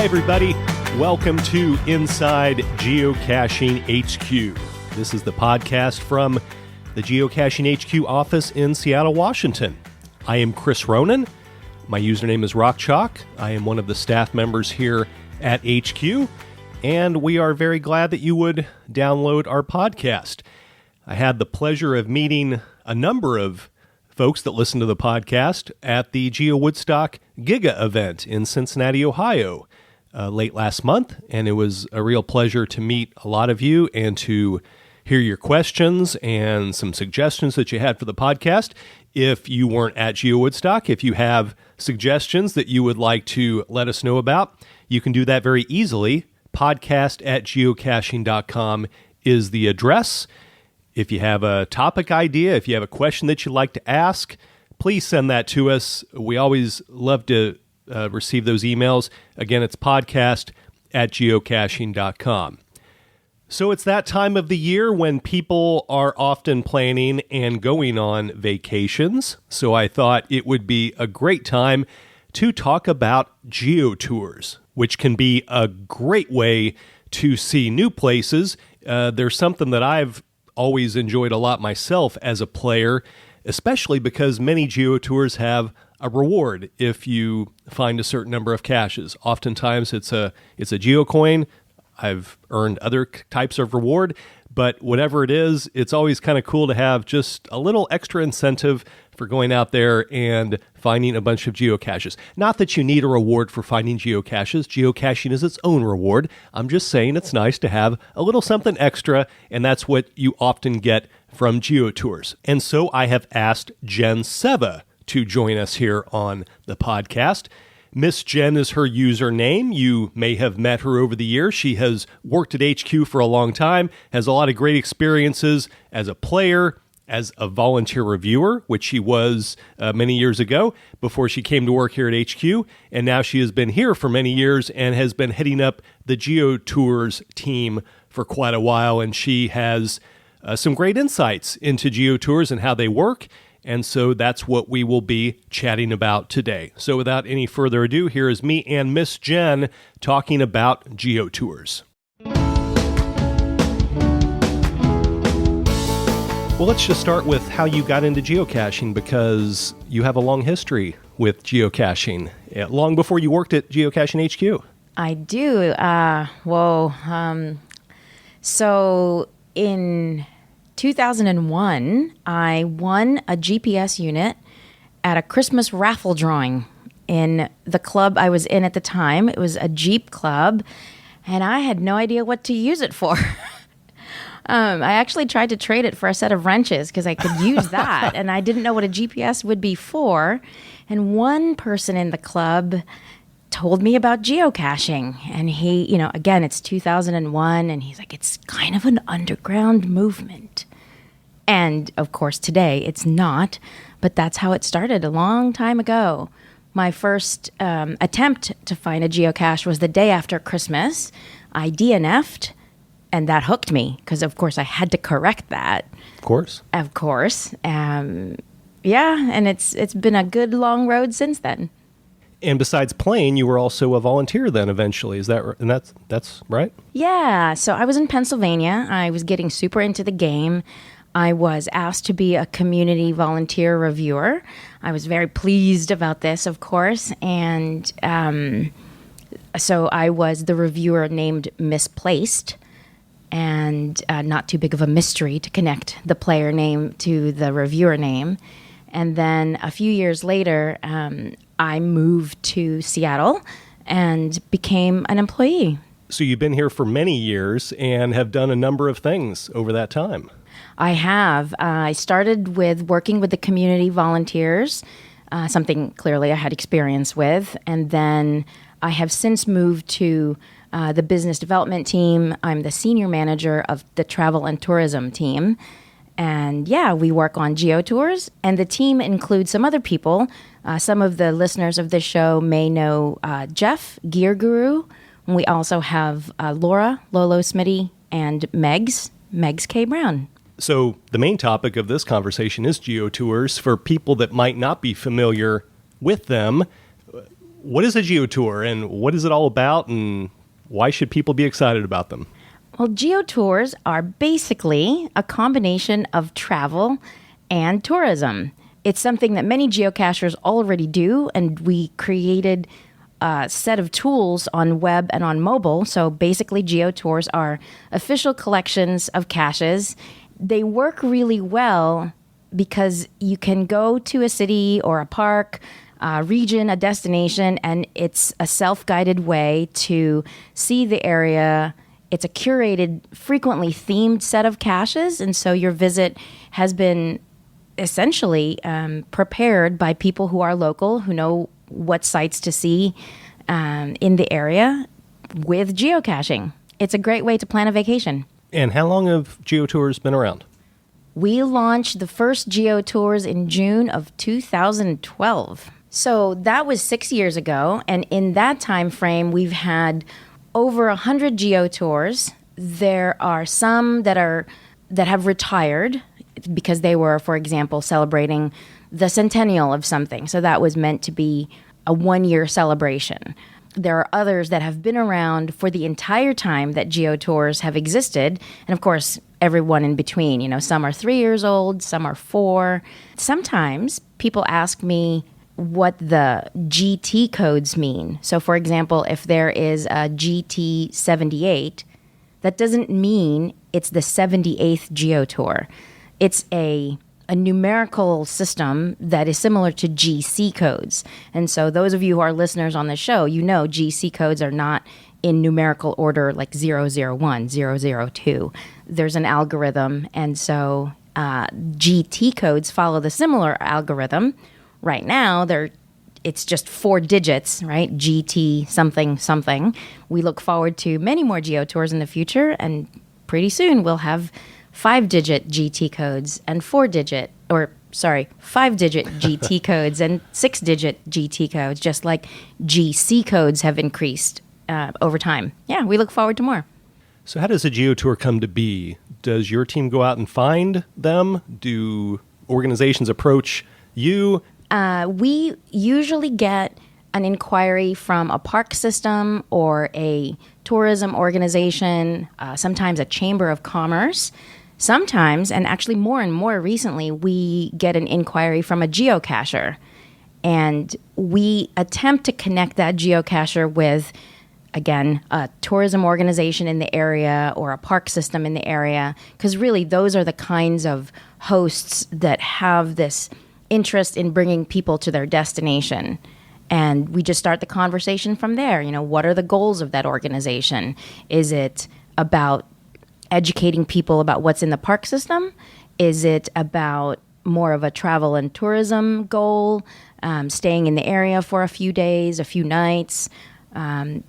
Hi, everybody. Welcome to Inside Geocaching HQ. This is the podcast from the Geocaching HQ office in Seattle, Washington. I am Chris Ronan. My username is RockChalk. I am one of the staff members here at HQ, and we are very glad that you would download our podcast. I had the pleasure of meeting a number of folks that listen to the podcast at the Geo Woodstock Giga event in Cincinnati, Ohio, late last month, and it was a real pleasure to meet a lot of you and to hear your questions and some suggestions that you had for the podcast. If you weren't at Geo Woodstock, if you have suggestions that you would like to let us know about, you can do that very easily. podcast@geocaching.com is the address. If you have a topic idea, if you have a question that you'd like to ask, please send that to us. We always love to receive those emails. Again, it's podcast@geocaching.com. So it's that time of the year when people are often planning and going on vacations. So I thought it would be a great time to talk about GeoTours, which can be a great way to see new places. There's something that I've always enjoyed a lot myself as a player, especially because many GeoTours have a reward if you find a certain number of caches. Oftentimes it's a geocoin. I've earned other types of reward, but whatever it is, it's always kind of cool to have just a little extra incentive for going out there and finding a bunch of geocaches. Not that you need a reward for finding geocaches. Geocaching is its own reward. I'm just saying it's nice to have a little something extra, and that's what you often get from GeoTours. And so I have asked Jenn Seva to join us here on the podcast. MissJenn is her username. You may have met her over the years. She has worked at HQ for a long time, has a lot of great experiences as a player, as a volunteer reviewer, which she was many years ago before she came to work here at HQ. And now she has been here for many years and has been heading up the GeoTours team for quite a while. And she has some great insights into GeoTours and how they work. And so that's what we will be chatting about today. So without any further ado, here is me and MissJenn talking about GeoTours. Well, let's just start with how you got into geocaching, because you have a long history with geocaching, long before you worked at Geocaching HQ. I do. So in 2001, I won a GPS unit at a Christmas raffle drawing in the club I was in at the time. It was a Jeep club, and I had no idea what to use it for. I actually tried to trade it for a set of wrenches because I could use that, and I didn't know what a GPS would be for. And one person in the club told me about geocaching, and he, again, it's 2001, and he's like, it's kind of an underground movement. And of course, today it's not, but that's how it started a long time ago. My first attempt to find a geocache was the day after Christmas. I DNF'd. And that hooked me because, of course, I had to correct that. Of course. And it's been a good long road since then. And besides playing, you were also a volunteer then eventually. Is that right? And that's right? Yeah. So I was in Pennsylvania. I was getting super into the game. I was asked to be a community volunteer reviewer. I was very pleased about this, of course. And so I was the reviewer named Misplaced. And not too big of a mystery to connect the player name to the reviewer name. And then a few years later, I moved to Seattle and became an employee. So you've been here for many years and have done a number of things over that time. I have. I started with working with the community volunteers, something clearly I had experience with. And then I have since moved to the business development team. I'm the senior manager of the travel and tourism team. And we work on GeoTours. And the team includes some other people. Some of the listeners of this show may know Jeff, Gear Guru. We also have Laura, Lolo Smitty, and Megs K. Brown. So the main topic of this conversation is GeoTours. For people that might not be familiar with them, what is a GeoTour and what is it all about and why should people be excited about them? Well, GeoTours are basically a combination of travel and tourism. It's something that many geocachers already do, and we created a set of tools on web and on mobile. So basically, GeoTours are official collections of caches. They work really well because you can go to a city or a park, a region, a destination, and it's a self-guided way to see the area. It's a curated, frequently themed set of caches, and so your visit has been essentially prepared by people who are local, who know what sites to see in the area with geocaching. It's a great way to plan a vacation. And how long have GeoTours been around? We launched the first GeoTours in June of 2012. So that was 6 years ago, and in that time frame, we've had over 100 GeoTours. There are some that have retired because they were, for example, celebrating the centennial of something. So that was meant to be a one-year celebration. There are others that have been around for the entire time that GeoTours have existed. And of course, everyone in between. You know, some are 3 years old, some are 4. Sometimes people ask me what the GT codes mean. So for example, if there is a GT 78, that doesn't mean it's the 78th GeoTour. It's a numerical system that is similar to GC codes. And so those of you who are listeners on the show, you know GC codes are not in numerical order like 001, 002. There's an algorithm, and so GT codes follow the similar algorithm. Right now, it's just 4 digits, right? GT something something. We look forward to many more GeoTours in the future, and pretty soon we'll have 5-digit GT codes and 5-digit GT codes and 6-digit GT codes, just like GC codes have increased over time. Yeah, we look forward to more. So how does a GeoTour come to be? Does your team go out and find them? Do organizations approach you? We usually get an inquiry from a park system or a tourism organization, sometimes a chamber of commerce. Sometimes, and actually more and more recently, we get an inquiry from a geocacher. And we attempt to connect that geocacher with, again, a tourism organization in the area or a park system in the area, because really those are the kinds of hosts that have this interest in bringing people to their destination. And we just start the conversation from there. You know, what are the goals of that organization? Is it about educating people about what's in the park system? Is it about more of a travel and tourism goal, staying in the area for a few days, a few nights?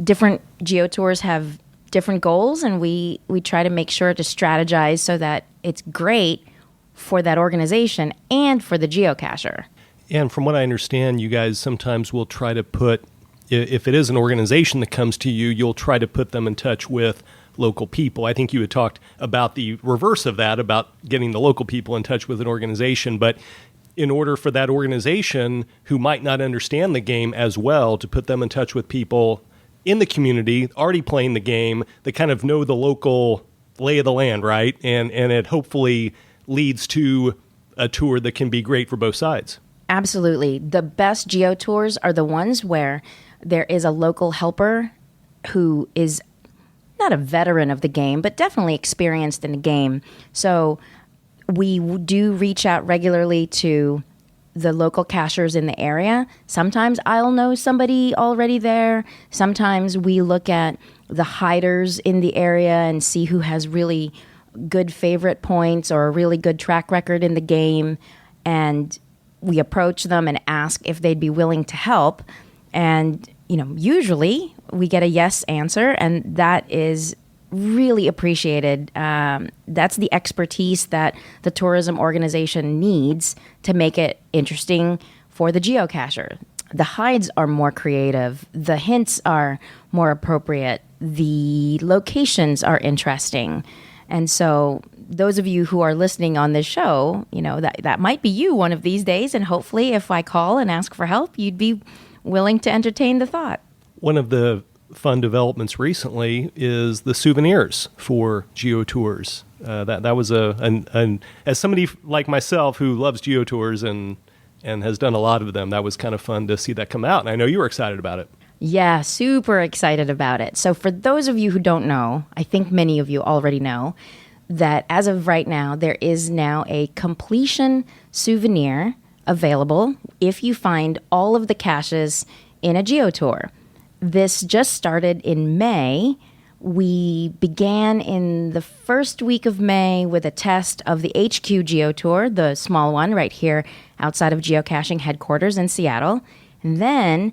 Different GeoTours have different goals, and we try to make sure to strategize so that it's great for that organization and for the geocacher. And from what I understand, you guys sometimes will try to put, if it is an organization that comes to you, you'll try to put them in touch with local people. I think you had talked about the reverse of that, about getting the local people in touch with an organization. But in order for that organization who might not understand the game as well to put them in touch with people in the community already playing the game that kind of know the local lay of the land, right? And it hopefully leads to a tour that can be great for both sides. Absolutely. The best GeoTours are the ones where there is a local helper who is not a veteran of the game, but definitely experienced in the game. So we do reach out regularly to the local cachers in the area. Sometimes I'll know somebody already there. Sometimes we look at the hiders in the area and see who has really good favorite points or a really good track record in the game. And we approach them and ask if they'd be willing to help. And, you know, usually we get a yes answer, and that is really appreciated. That's the expertise that the tourism organization needs to make it interesting for the geocacher. The hides are more creative. The hints are more appropriate. The locations are interesting. And so those of you who are listening on this show, you know, that might be you one of these days. And hopefully if I call and ask for help, you'd be willing to entertain the thought. One of the fun developments recently is the souvenirs for GeoTours. That was as somebody like myself who loves GeoTours and has done a lot of them, that was kind of fun to see that come out. And I know you were excited about it. Yeah, super excited about it. So for those of you who don't know, I think many of you already know that as of right now, there is now a completion souvenir available if you find all of the caches in a GeoTour. This just started in May. We began in the first week of May with a test of the HQ GeoTour, the small one right here outside of Geocaching headquarters in Seattle. And then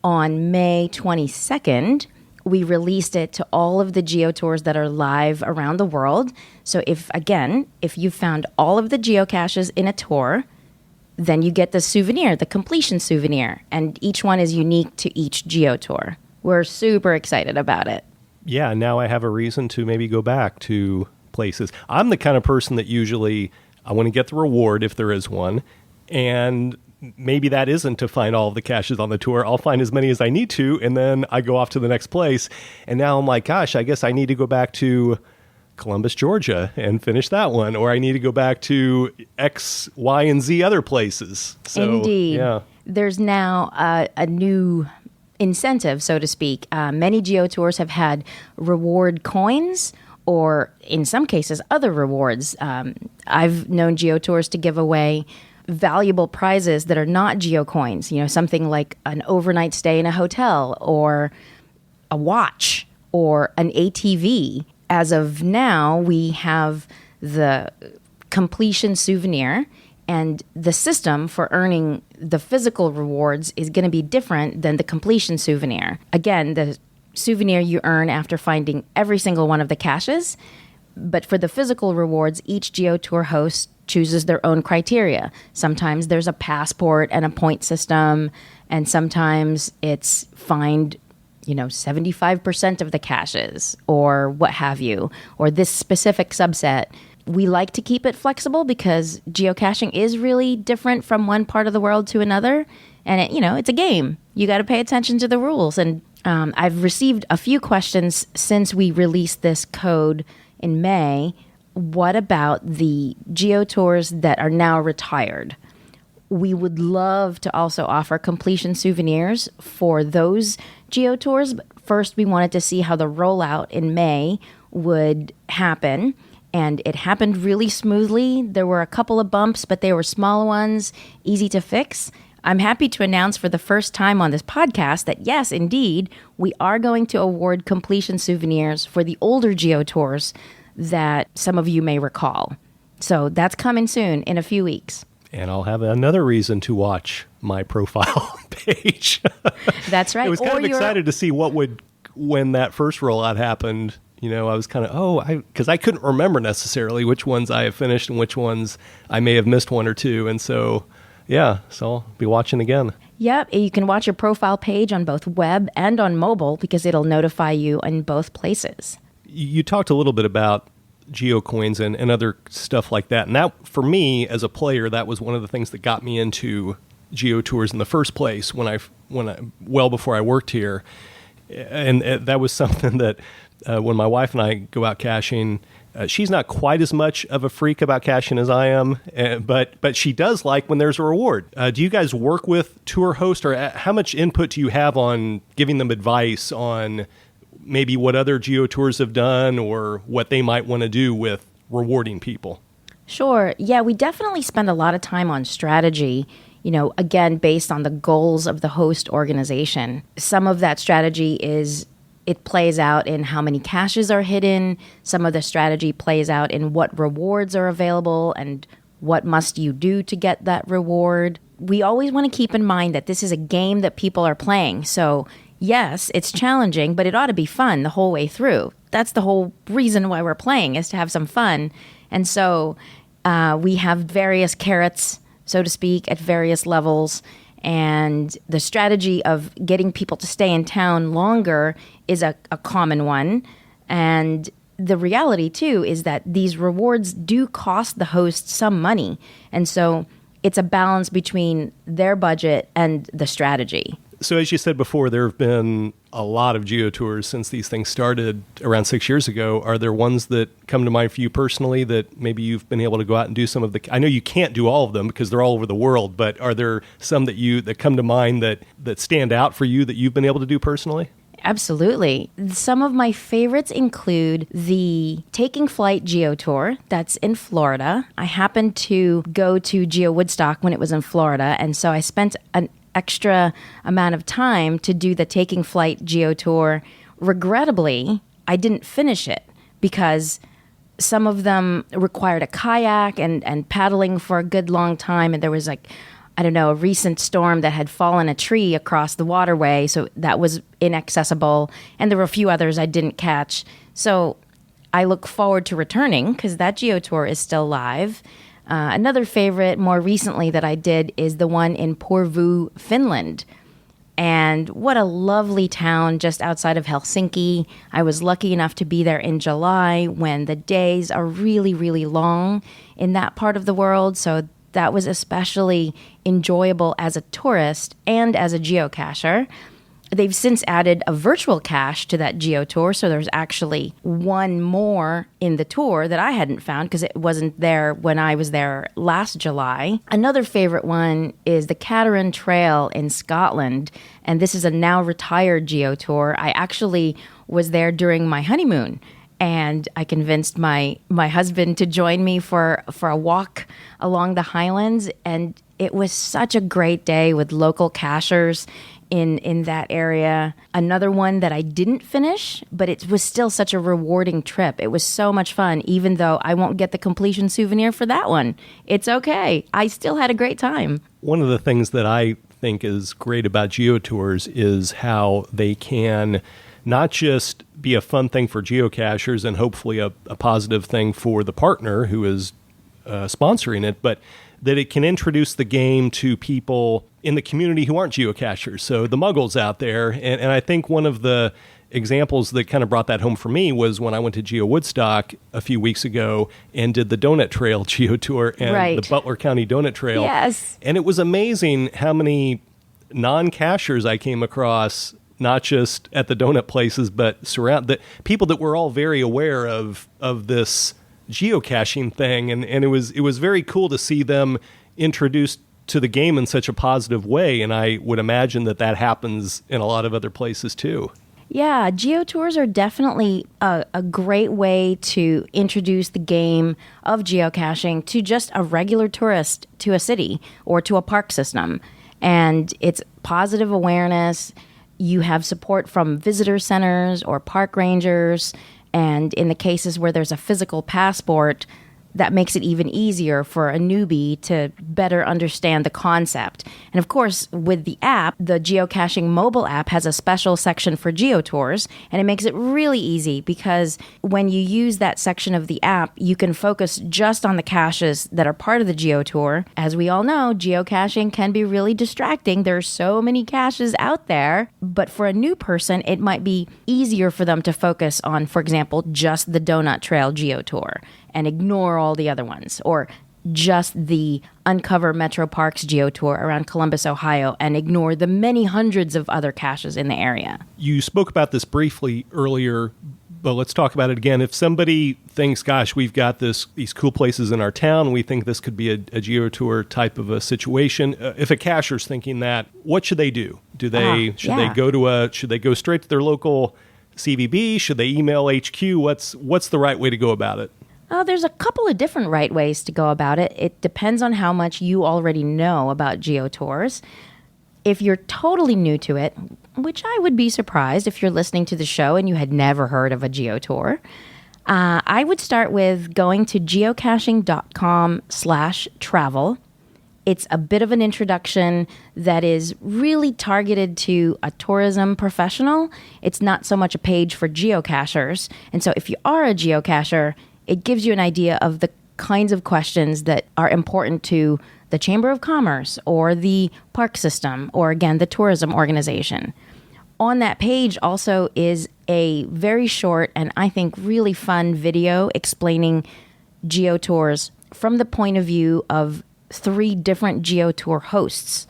on May 22nd, we released it to all of the GeoTours that are live around the world. So if you found all of the geocaches in a tour, then you get the souvenir, the completion souvenir, and each one is unique to each GeoTour. We're super excited about it. Yeah, now I have a reason to maybe go back to places. I'm the kind of person that usually I want to get the reward if there is one, and maybe that isn't to find all of the caches on the tour. I'll find as many as I need to, and then I go off to the next place. And now I'm like, gosh, I guess I need to go back to Columbus, Georgia, and finish that one. Or I need to go back to X, Y, and Z other places. So, indeed. Yeah. There's now a new incentive, so to speak. Many GeoTours have had reward coins, or in some cases, other rewards. I've known GeoTours to give away valuable prizes that are not geocoins, something like an overnight stay in a hotel or a watch or an ATV. As of now, we have the completion souvenir, and the system for earning the physical rewards is going to be different than the completion souvenir. Again, the souvenir you earn after finding every single one of the caches, but for the physical rewards, each GeoTour host chooses their own criteria. Sometimes there's a passport and a point system, and sometimes it's find 75% of the caches or what have you, or this specific subset. We like to keep it flexible because geocaching is really different from one part of the world to another. And it's a game. You got to pay attention to the rules. And I've received a few questions since we released this code in May. What about the GeoTours that are now retired? We would love to also offer completion souvenirs for those GeoTours, but first we wanted to see how the rollout in May would happen, and it happened really smoothly. There were a couple of bumps, but they were small ones, easy to fix. I'm happy to announce for the first time on this podcast that yes, indeed, we are going to award completion souvenirs for the older GeoTours that some of you may recall. So that's coming soon in a few weeks. And I'll have another reason to watch my profile page. That's right. I was kind of excited to see when that first rollout happened. I was kind of, because I couldn't remember necessarily which ones I have finished and which ones I may have missed one or two. And so, yeah, so I'll be watching again. Yep. You can watch your profile page on both web and on mobile because it'll notify you in both places. You talked a little bit about geocoins and other stuff like that. And that, for me, as a player, that was one of the things that got me into GeoTours in the first place when I well before I worked here. And that was something that when my wife and I go out caching, she's not quite as much of a freak about caching as I am, but she does like when there's a reward. Do you guys work with tour hosts, or how much input do you have on giving them advice on maybe what other GeoTours have done or what they might want to do with rewarding people? Sure. Yeah, we definitely spend a lot of time on strategy, again, based on the goals of the host organization. Some of that strategy it plays out in how many caches are hidden. Some of the strategy plays out in what rewards are available and what must you do to get that reward. We always want to keep in mind that this is a game that people are playing. So yes, it's challenging, but it ought to be fun the whole way through. That's the whole reason why we're playing, is to have some fun. And so we have various carrots, so to speak, at various levels. And the strategy of getting people to stay in town longer is a common one. And the reality, too, is that these rewards do cost the host some money. And so it's a balance between their budget and the strategy. So as you said before, there have been a lot of GeoTours since these things started around 6 years ago. Are there ones that come to mind for you personally that maybe you've been able to go out and do some of the... I know you can't do all of them because they're all over the world, but are there some that come to mind that stand out for you that you've been able to do personally? Absolutely. Some of my favorites include the Taking Flight GeoTour that's in Florida. I happened to go to Geo Woodstock when it was in Florida, and so I spent an extra amount of time to do the Taking Flight GeoTour. Regrettably, I didn't finish it because some of them required a kayak and paddling for a good long time, and there was a recent storm that had fallen a tree across the waterway, so that was inaccessible, and there were a few others I didn't catch. So I look forward to returning because that GeoTour is still live. Another favorite more recently that I did is the one in Porvoo, Finland. And what a lovely town just outside of Helsinki. I was lucky enough to be there in July when the days are really, really long in that part of the world. So that was especially enjoyable as a tourist and as a geocacher. They've since added a virtual cache to that GeoTour, so there's actually one more in the tour that I hadn't found because it wasn't there when I was there last July. Another favorite one is the Cateran Trail in Scotland, and this is a now retired GeoTour. I actually was there during my honeymoon, and I convinced my husband to join me for a walk along the Highlands, and it was such a great day with local cachers in that area. Another one that I didn't finish, but it was still such a rewarding trip. It was so much fun, even though I won't get the completion souvenir for that one. It's okay. I still had a great time. One of the things that I think is great about GeoTours is how they can not just be a fun thing for geocachers and hopefully a positive thing for the partner who is sponsoring it, but that it can introduce the game to people in the community who aren't geocachers. So the muggles out there. And I think one of the examples that kind of brought that home for me was when I went to Geo Woodstock a few weeks ago and did the Donut Trail GeoTour and the Butler County Donut Trail. Yes. And it was amazing how many non-cachers I came across, not just at the donut places, but the people that were all very aware of this geocaching thing, and it was very cool to see them introduced to the game in such a positive way, and I would imagine that happens in a lot of other places too. Yeah, GeoTours are definitely a great way to introduce the game of geocaching to just a regular tourist to a city or to a park system, and it's positive awareness. You have support from visitor centers or park rangers. And in the cases where there's a physical passport, that makes it even easier for a newbie to better understand the concept. And of course, with the app, the geocaching mobile app has a special section for GeoTours, and it makes it really easy because when you use that section of the app, you can focus just on the caches that are part of the GeoTour. As we all know, geocaching can be really distracting. There are so many caches out there, but for a new person, it might be easier for them to focus on, for example, just the Donut Trail GeoTour and ignore all the other ones, or just the Uncover Metro Parks GeoTour around Columbus, Ohio, and ignore the many hundreds of other caches in the area. You spoke about this briefly earlier, but let's talk about it again. If somebody thinks, gosh, we've got these cool places in our town, we think this could be a GeoTour type of a situation. If a cacher's thinking that, what should they do? Should they go straight to their local CVB? Should they email HQ? What's the right way to go about it? There's a couple of different right ways to go about it. It depends on how much you already know about GeoTours. If you're totally new to it, which I would be surprised if you're listening to the show and you had never heard of a GeoTour, I would start with going to geocaching.com/travel. It's a bit of an introduction that is really targeted to a tourism professional. It's not so much a page for geocachers. And so if you are a geocacher, it gives you an idea of the kinds of questions that are important to the Chamber of Commerce or the park system or, again, the tourism organization. On that page also is a very short and I think really fun video explaining GeoTours from the point of view of 3 different GeoTour hosts.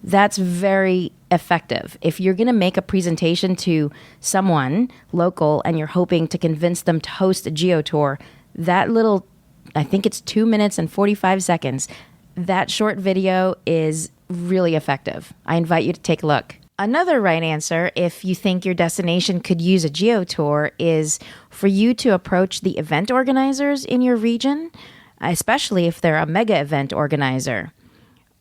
That's very effective. If you're going to make a presentation to someone local and you're hoping to convince them to host a GeoTour, that little, I think it's 2 minutes and 45 seconds, that short video is really effective. I invite you to take a look. Another right answer, if you think your destination could use a GeoTour, is for you to approach the event organizers in your region, especially if they're a mega event organizer.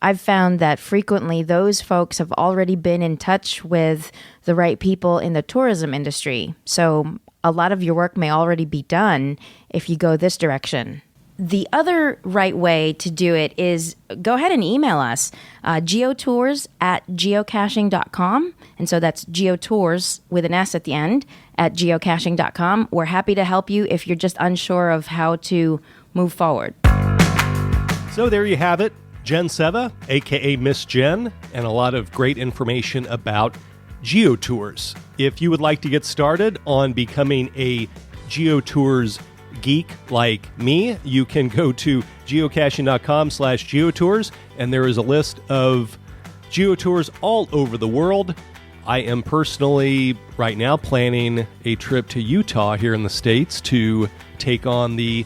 I've found that frequently those folks have already been in touch with the right people in the tourism industry. So a lot of your work may already be done if you go this direction. The other right way to do it is go ahead and email us, geotours@geocaching.com. And so that's GeoTours with an S at the end at geocaching.com. We're happy to help you if you're just unsure of how to move forward. So there you have it. Jenn Seva, aka MissJenn, and a lot of great information about GeoTours. If you would like to get started on becoming a GeoTours geek like me, you can go to geocaching.com/GeoTours, and there is a list of GeoTours all over the world. I am personally right now planning a trip to Utah here in the States to take on the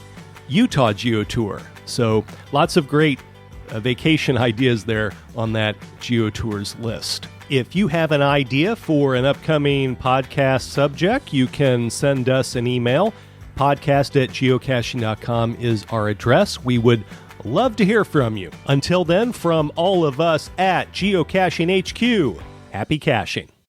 Utah GeoTour. So lots of great vacation ideas there on that GeoTours list. If you have an idea for an upcoming podcast subject, you can send us an email. Podcast@geocaching.com is our address. We would love to hear from you. Until then, from all of us at Geocaching HQ, happy caching.